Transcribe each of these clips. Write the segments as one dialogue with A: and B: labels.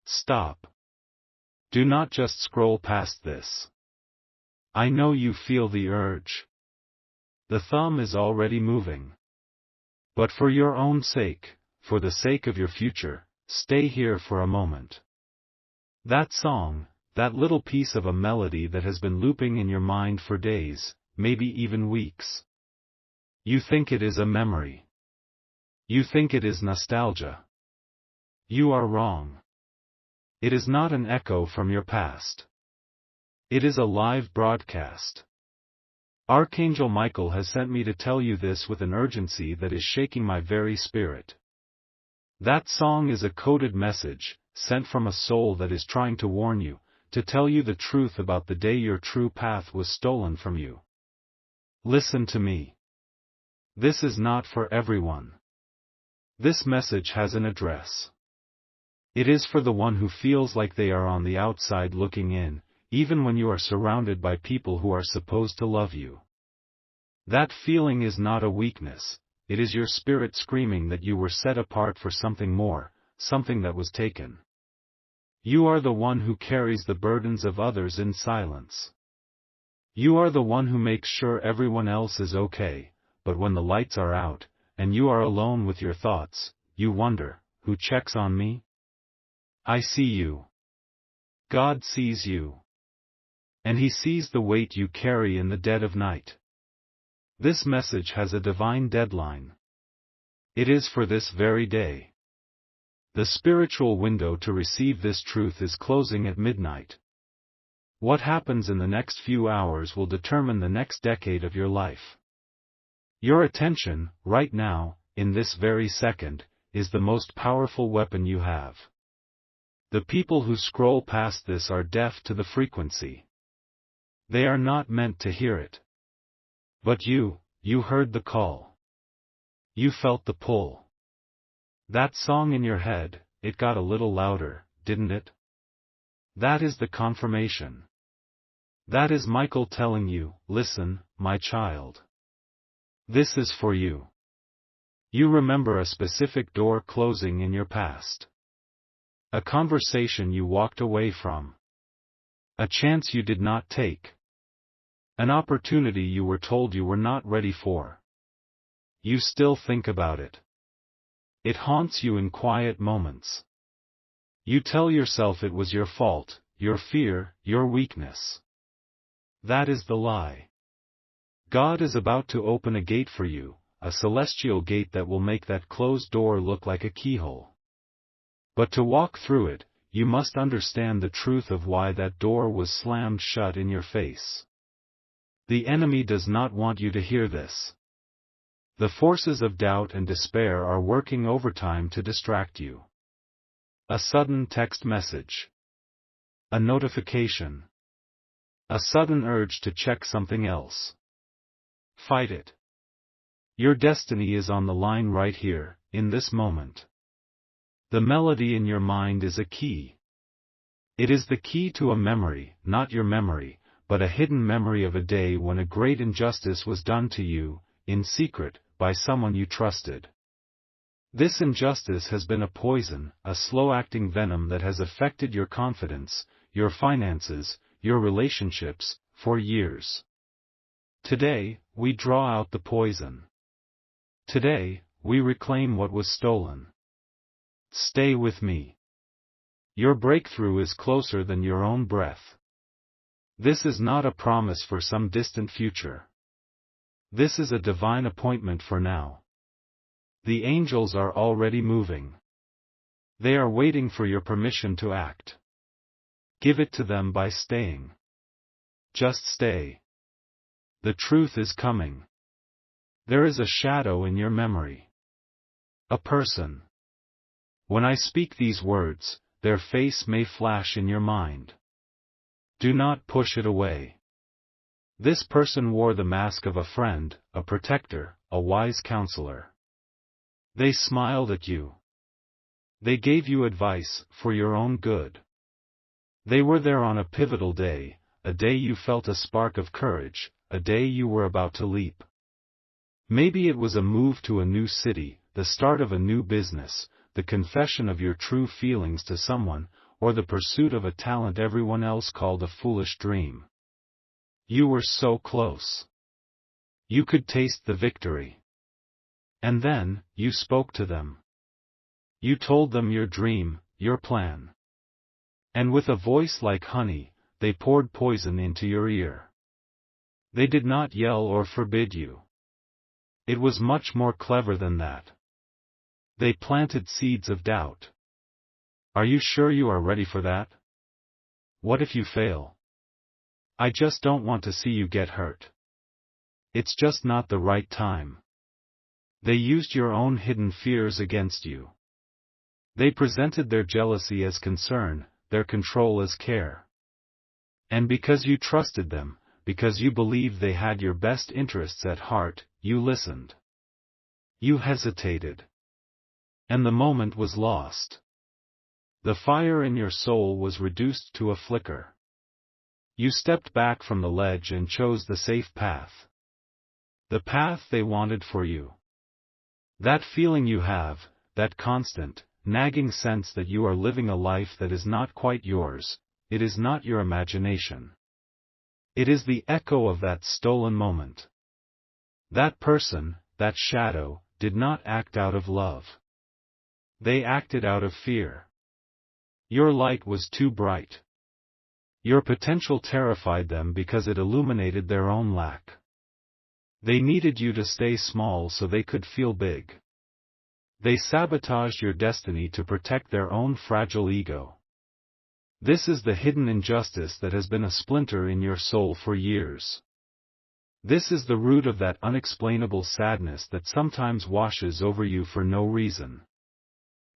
A: Stop. Do not just scroll past this. I know you feel the urge. The thumb is already moving. But for your own sake, for the sake of your future, stay here for a moment. That song, that little piece of a melody that has been looping in your mind for days, maybe even weeks. You think it is a memory. You think it is nostalgia. You are wrong. It is not an echo from your past. It is a live broadcast. Archangel Michael has sent me to tell you this with an urgency that is shaking my very spirit. That song is a coded message, sent from a soul that is trying to warn you, to tell you the truth about the day your true path was stolen from you. Listen to me. This is not for everyone. This message has an address. It is for the one who feels like they are on the outside looking in, even when you are surrounded by people who are supposed to love you. That feeling is not a weakness, it is your spirit screaming that you were set apart for something more, something that was taken. You are the one who carries the burdens of others in silence. You are the one who makes sure everyone else is okay, but when the lights are out, and you are alone with your thoughts, you wonder, who checks on me? I see you. God sees you. And He sees the weight you carry in the dead of night. This message has a divine deadline. It is for this very day. The spiritual window to receive this truth is closing at midnight. What happens in the next few hours will determine the next decade of your life. Your attention, right now, in this very second, is the most powerful weapon you have. The people who scroll past this are deaf to the frequency. They are not meant to hear it. But you heard the call. You felt the pull. That song in your head, it got a little louder, didn't it? That is the confirmation. That is Michael telling you, listen, my child. This is for you. You remember a specific door closing in your past. A conversation you walked away from. A chance you did not take. An opportunity you were told you were not ready for. You still think about it. It haunts you in quiet moments. You tell yourself it was your fault, your fear, your weakness. That is the lie. God is about to open a gate for you, a celestial gate that will make that closed door look like a keyhole. But to walk through it, you must understand the truth of why that door was slammed shut in your face. The enemy does not want you to hear this. The forces of doubt and despair are working overtime to distract you. A sudden text message. A notification. A sudden urge to check something else. Fight it. Your destiny is on the line right here, in this moment. The melody in your mind is a key. It is the key to a memory, not your memory, but a hidden memory of a day when a great injustice was done to you, in secret, by someone you trusted. This injustice has been a poison, a slow-acting venom that has affected your confidence, your finances, your relationships, for years. Today, we draw out the poison. Today, we reclaim what was stolen. Stay with me. Your breakthrough is closer than your own breath. This is not a promise for some distant future. This is a divine appointment for now. The angels are already moving. They are waiting for your permission to act. Give it to them by staying. Just stay. The truth is coming. There is a shadow in your memory. A person. When I speak these words, their face may flash in your mind. Do not push it away. This person wore the mask of a friend, a protector, a wise counselor. They smiled at you. They gave you advice, for your own good. They were there on a pivotal day, a day you felt a spark of courage, a day you were about to leap. Maybe it was a move to a new city, the start of a new business, the confession of your true feelings to someone, or the pursuit of a talent everyone else called a foolish dream. You were so close. You could taste the victory. And then, you spoke to them. You told them your dream, your plan. And with a voice like honey, they poured poison into your ear. They did not yell or forbid you. It was much more clever than that. They planted seeds of doubt. Are you sure you are ready for that? What if you fail? I just don't want to see you get hurt. It's just not the right time. They used your own hidden fears against you. They presented their jealousy as concern, their control as care. And because you trusted them, because you believed they had your best interests at heart, you listened. You hesitated. And the moment was lost. The fire in your soul was reduced to a flicker. You stepped back from the ledge and chose the safe path. The path they wanted for you. That feeling you have, that constant, nagging sense that you are living a life that is not quite yours, it is not your imagination. It is the echo of that stolen moment. That person, that shadow, did not act out of love. They acted out of fear. Your light was too bright. Your potential terrified them because it illuminated their own lack. They needed you to stay small so they could feel big. They sabotaged your destiny to protect their own fragile ego. This is the hidden injustice that has been a splinter in your soul for years. This is the root of that unexplainable sadness that sometimes washes over you for no reason.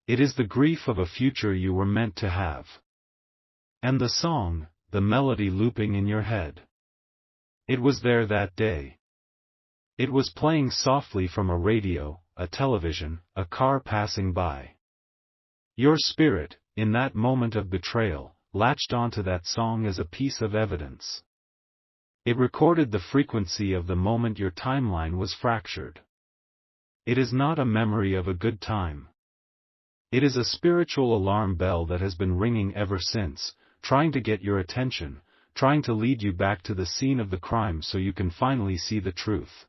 A: It is the grief of a future you were meant to have. And the song, the melody looping in your head. It was there that day. It was playing softly from a radio, a television, a car passing by. Your spirit, in that moment of betrayal, latched onto that song as a piece of evidence. It recorded the frequency of the moment your timeline was fractured. It is not a memory of a good time. It is a spiritual alarm bell that has been ringing ever since, trying to get your attention, trying to lead you back to the scene of the crime so you can finally see the truth.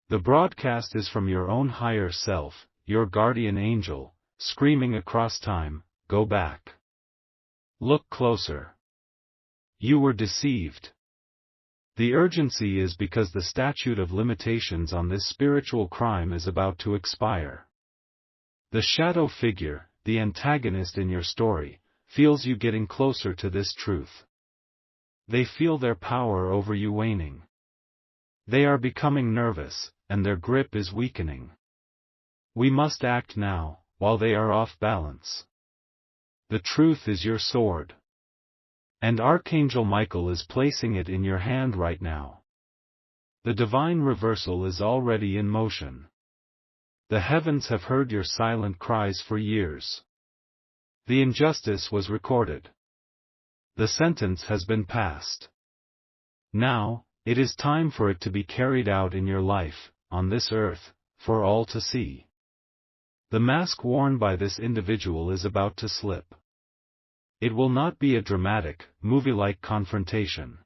A: The broadcast is from your own higher self, your guardian angel, screaming across time, go back. Look closer. You were deceived. The urgency is because the statute of limitations on this spiritual crime is about to expire. The shadow figure, the antagonist in your story, feels you getting closer to this truth. They feel their power over you waning. They are becoming nervous, and their grip is weakening. We must act now, while they are off balance. The truth is your sword. And Archangel Michael is placing it in your hand right now. The divine reversal is already in motion. The heavens have heard your silent cries for years. The injustice was recorded. The sentence has been passed. Now, it is time for it to be carried out in your life, on this earth, for all to see. The mask worn by this individual is about to slip. It will not be a dramatic, movie-like confrontation.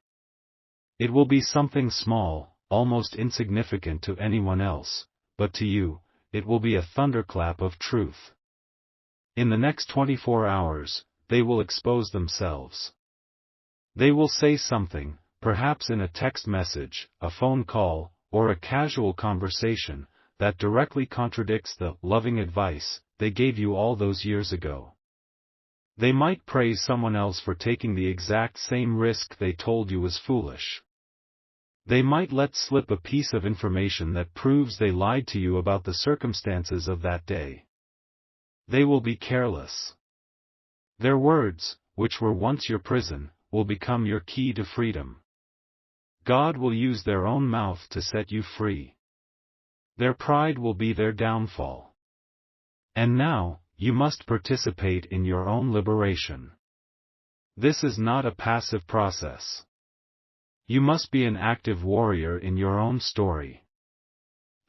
A: It will be something small, almost insignificant to anyone else, but to you, it will be a thunderclap of truth. In the next 24 hours, they will expose themselves. They will say something, perhaps in a text message, a phone call, or a casual conversation, that directly contradicts the loving advice they gave you all those years ago. They might praise someone else for taking the exact same risk they told you was foolish. They might let slip a piece of information that proves they lied to you about the circumstances of that day. They will be careless. Their words, which were once your prison, will become your key to freedom. God will use their own mouth to set you free. Their pride will be their downfall. And now, you must participate in your own liberation. This is not a passive process. You must be an active warrior in your own story.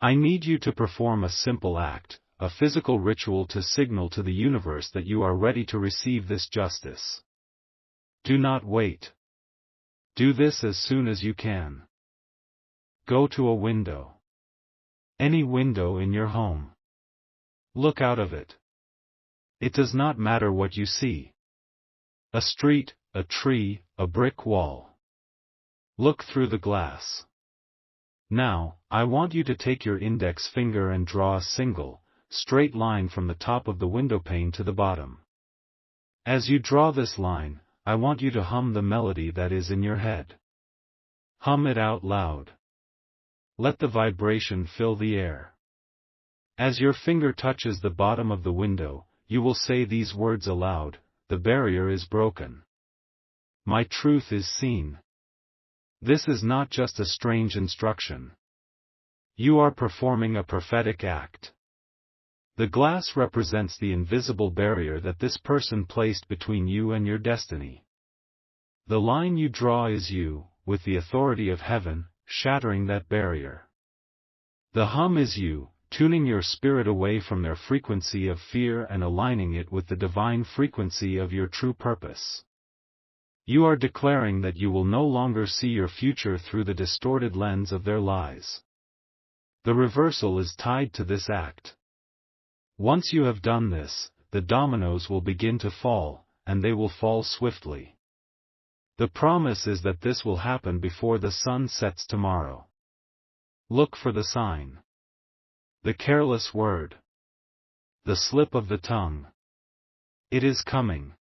A: I need you to perform a simple act, a physical ritual to signal to the universe that you are ready to receive this justice. Do not wait. Do this as soon as you can. Go to a window. Any window in your home. Look out of it. It does not matter what you see. A street, a tree, a brick wall. Look through the glass. Now, I want you to take your index finger and draw a single, straight line from the top of the windowpane to the bottom. As you draw this line, I want you to hum the melody that is in your head. Hum it out loud. Let the vibration fill the air. As your finger touches the bottom of the window, you will say these words aloud: the barrier is broken. My truth is seen. This is not just a strange instruction. You are performing a prophetic act. The glass represents the invisible barrier that this person placed between you and your destiny. The line you draw is you, with the authority of heaven, shattering that barrier. The hum is you, tuning your spirit away from their frequency of fear and aligning it with the divine frequency of your true purpose. You are declaring that you will no longer see your future through the distorted lens of their lies. The reversal is tied to this act. Once you have done this, the dominoes will begin to fall, and they will fall swiftly. The promise is that this will happen before the sun sets tomorrow. Look for the sign. The careless word. The slip of the tongue. It is coming.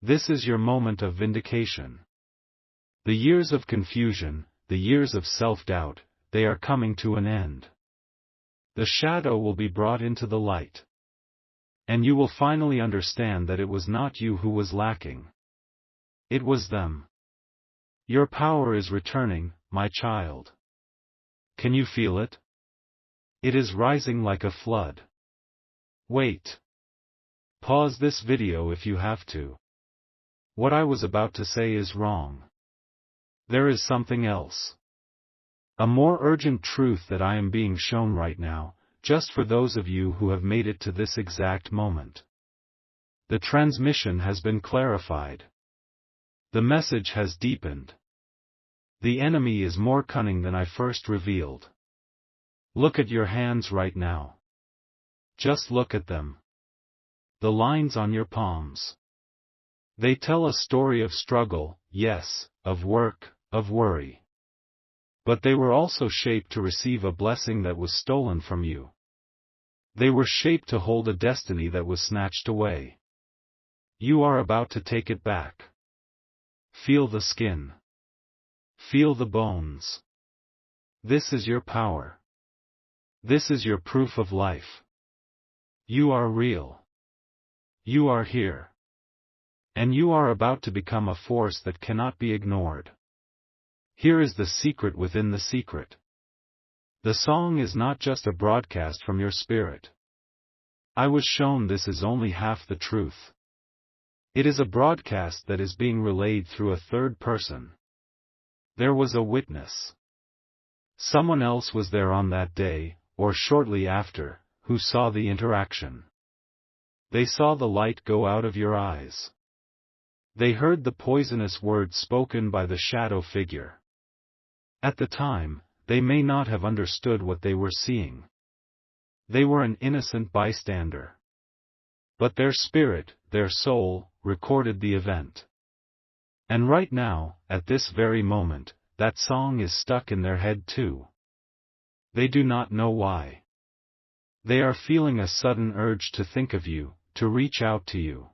A: This is your moment of vindication. The years of confusion, the years of self-doubt, they are coming to an end. The shadow will be brought into the light. And you will finally understand that it was not you who was lacking. It was them. Your power is returning, my child. Can you feel it? It is rising like a flood. Wait. Pause this video if you have to. What I was about to say is wrong. There is something else. A more urgent truth that I am being shown right now, just for those of you who have made it to this exact moment. The transmission has been clarified. The message has deepened. The enemy is more cunning than I first revealed. Look at your hands right now. Just look at them. The lines on your palms. They tell a story of struggle, yes, of work, of worry. But they were also shaped to receive a blessing that was stolen from you. They were shaped to hold a destiny that was snatched away. You are about to take it back. Feel the skin. Feel the bones. This is your power. This is your proof of life. You are real. You are here. And you are about to become a force that cannot be ignored. Here is the secret within the secret. The song is not just a broadcast from your spirit. I was shown this is only half the truth. It is a broadcast that is being relayed through a third person. There was a witness. Someone else was there on that day, or shortly after, who saw the interaction. They saw the light go out of your eyes. They heard the poisonous words spoken by the shadow figure. At the time, they may not have understood what they were seeing. They were an innocent bystander. But their spirit, their soul, recorded the event. And right now, at this very moment, that song is stuck in their head too. They do not know why. They are feeling a sudden urge to think of you, to reach out to you.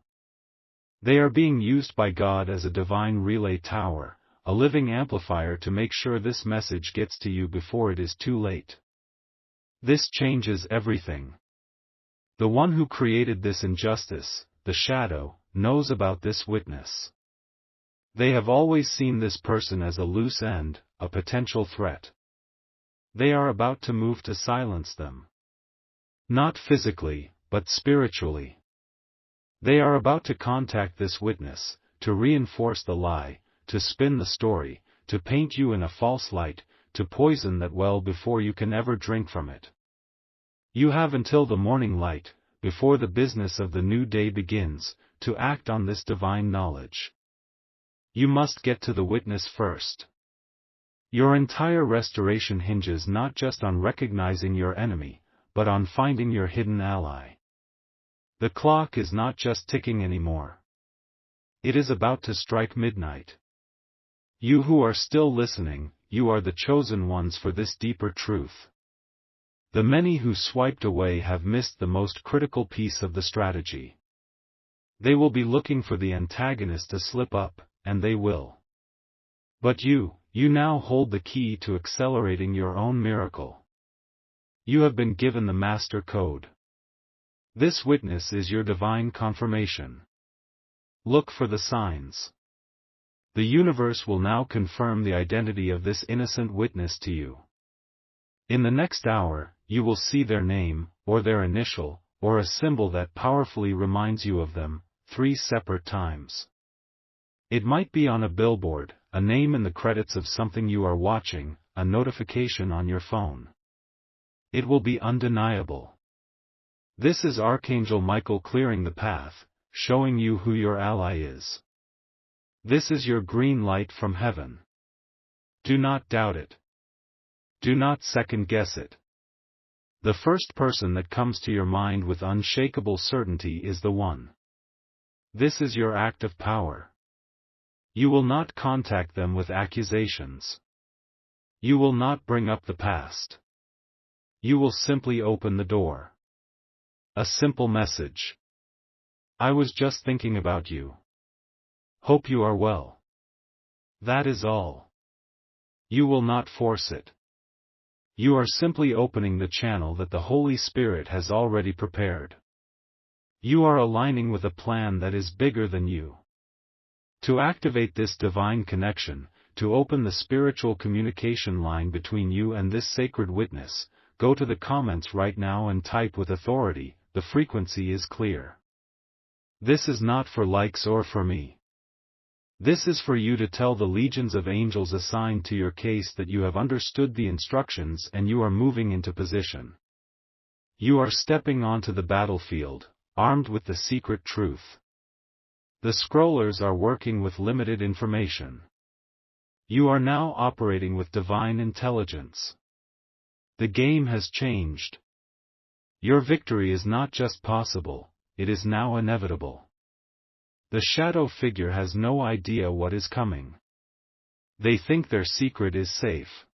A: They are being used by God as a divine relay tower, a living amplifier to make sure this message gets to you before it is too late. This changes everything. The one who created this injustice, the shadow, knows about this witness. They have always seen this person as a loose end, a potential threat. They are about to move to silence them. Not physically, but spiritually. They are about to contact this witness, to reinforce the lie, to spin the story, to paint you in a false light, to poison that well before you can ever drink from it. You have until the morning light, before the business of the new day begins, to act on this divine knowledge. You must get to the witness first. Your entire restoration hinges not just on recognizing your enemy, but on finding your hidden ally. The clock is not just ticking anymore. It is about to strike midnight. You who are still listening, you are the chosen ones for this deeper truth. The many who swiped away have missed the most critical piece of the strategy. They will be looking for the antagonist to slip up, and they will. But you now hold the key to accelerating your own miracle. You have been given the master code. This witness is your divine confirmation. Look for the signs. The universe will now confirm the identity of this innocent witness to you. In the next hour, you will see their name, or their initial, or a symbol that powerfully reminds you of them, 3 separate times. It might be on a billboard, a name in the credits of something you are watching, a notification on your phone. It will be undeniable. This is Archangel Michael clearing the path, showing you who your ally is. This is your green light from heaven. Do not doubt it. Do not second-guess it. The first person that comes to your mind with unshakable certainty is the one. This is your act of power. You will not contact them with accusations. You will not bring up the past. You will simply open the door. A simple message. I was just thinking about you. Hope you are well. That is all. You will not force it. You are simply opening the channel that the Holy Spirit has already prepared. You are aligning with a plan that is bigger than you. To activate this divine connection, to open the spiritual communication line between you and this sacred witness, go to the comments right now and type with authority, the frequency is clear. This is not for likes or for me. This is for you to tell the legions of angels assigned to your case that you have understood the instructions and you are moving into position. You are stepping onto the battlefield, armed with the secret truth. The scrollers are working with limited information. You are now operating with divine intelligence. The game has changed. Your victory is not just possible, it is now inevitable. The shadow figure has no idea what is coming. They think their secret is safe.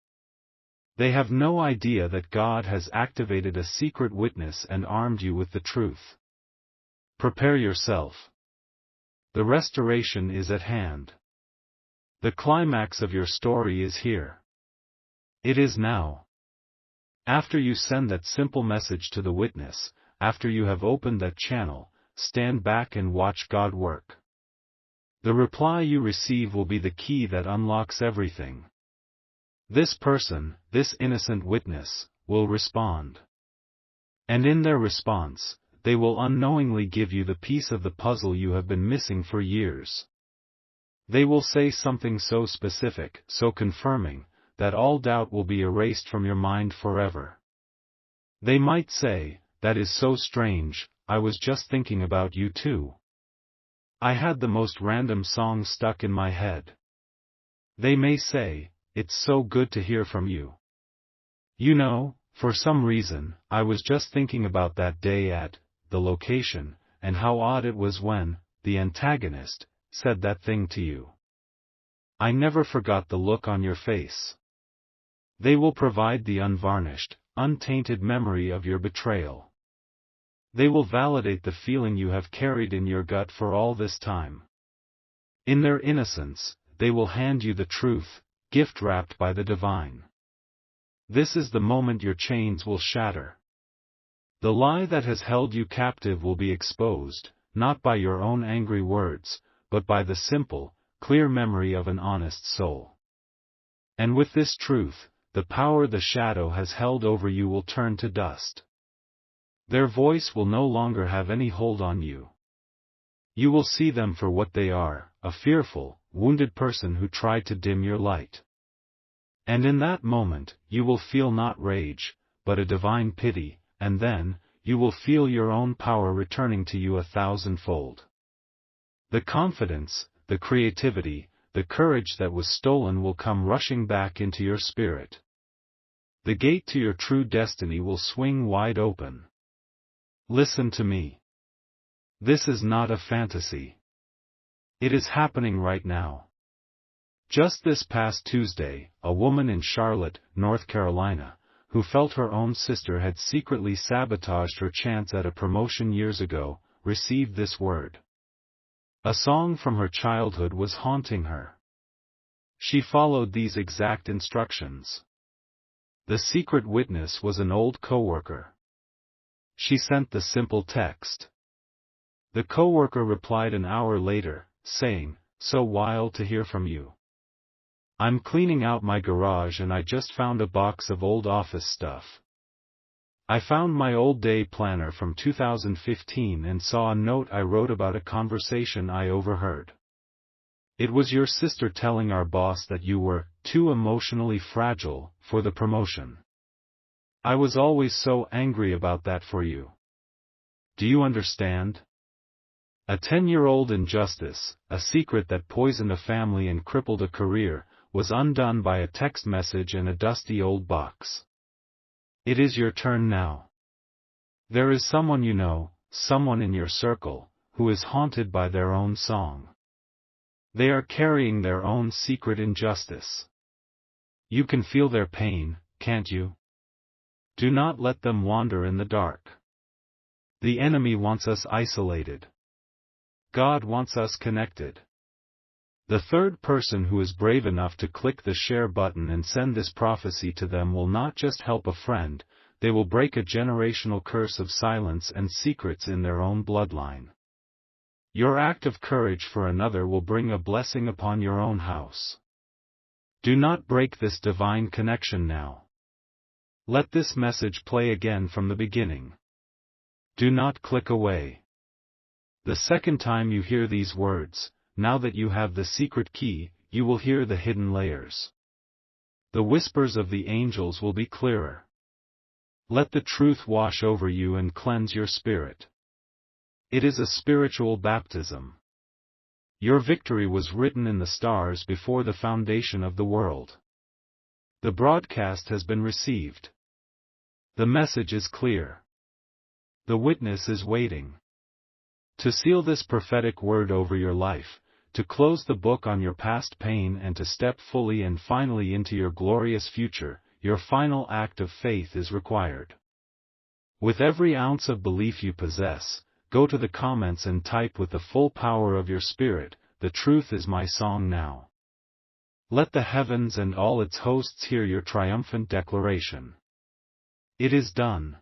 A: They have no idea that God has activated a secret witness and armed you with the truth. Prepare yourself. The restoration is at hand. The climax of your story is here. It is now. After you send that simple message to the witness, after you have opened that channel, stand back and watch God work. The reply you receive will be the key that unlocks everything. This person, this innocent witness, will respond. And in their response, they will unknowingly give you the piece of the puzzle you have been missing for years. They will say something so specific, so confirming, that all doubt will be erased from your mind forever. They might say, "That is so strange, I was just thinking about you too. I had the most random song stuck in my head." They may say, "It's so good to hear from you. You know, for some reason, I was just thinking about that day at the location, and how odd it was when the antagonist said that thing to you. I never forgot the look on your face." They will provide the unvarnished, untainted memory of your betrayal. They will validate the feeling you have carried in your gut for all this time. In their innocence, they will hand you the truth, gift-wrapped by the divine. This is the moment your chains will shatter. The lie that has held you captive will be exposed, not by your own angry words, but by the simple, clear memory of an honest soul. And with this truth, the power the shadow has held over you will turn to dust. Their voice will no longer have any hold on you. You will see them for what they are, a fearful, wounded person who tried to dim your light. And in that moment, you will feel not rage, but a divine pity, and then, you will feel your own power returning to you 1,000-fold. The confidence, the creativity, the courage that was stolen will come rushing back into your spirit. The gate to your true destiny will swing wide open. Listen to me. This is not a fantasy. It is happening right now. Just this past Tuesday, a woman in Charlotte, North Carolina, who felt her own sister had secretly sabotaged her chance at a promotion years ago, received this word. A song from her childhood was haunting her. She followed these exact instructions. The secret witness was an old coworker. She sent the simple text. The coworker replied an hour later, saying, "So wild to hear from you. I'm cleaning out my garage and I just found a box of old office stuff. I found my old day planner from 2015 and saw a note I wrote about a conversation I overheard. It was your sister telling our boss that you were too emotionally fragile for the promotion. I was always so angry about that for you. Do you understand? A 10-year-old injustice, a secret that poisoned a family and crippled a career, was undone by a text message and a dusty old box. It is your turn now. There is someone you know, someone in your circle, who is haunted by their own song. They are carrying their own secret injustice. You can feel their pain, can't you? Do not let them wander in the dark. The enemy wants us isolated. God wants us connected. The third person who is brave enough to click the share button and send this prophecy to them will not just help a friend, they will break a generational curse of silence and secrets in their own bloodline. Your act of courage for another will bring a blessing upon your own house. Do not break this divine connection now. Let this message play again from the beginning. Do not click away. The second time you hear these words, now that you have the secret key, you will hear the hidden layers. The whispers of the angels will be clearer. Let the truth wash over you and cleanse your spirit. It is a spiritual baptism. Your victory was written in the stars before the foundation of the world. The broadcast has been received. The message is clear. The witness is waiting. To seal this prophetic word over your life, to close the book on your past pain and to step fully and finally into your glorious future, your final act of faith is required. With every ounce of belief you possess, go to the comments and type with the full power of your spirit, "The truth is my song now." Let the heavens and all its hosts hear your triumphant declaration. It is done.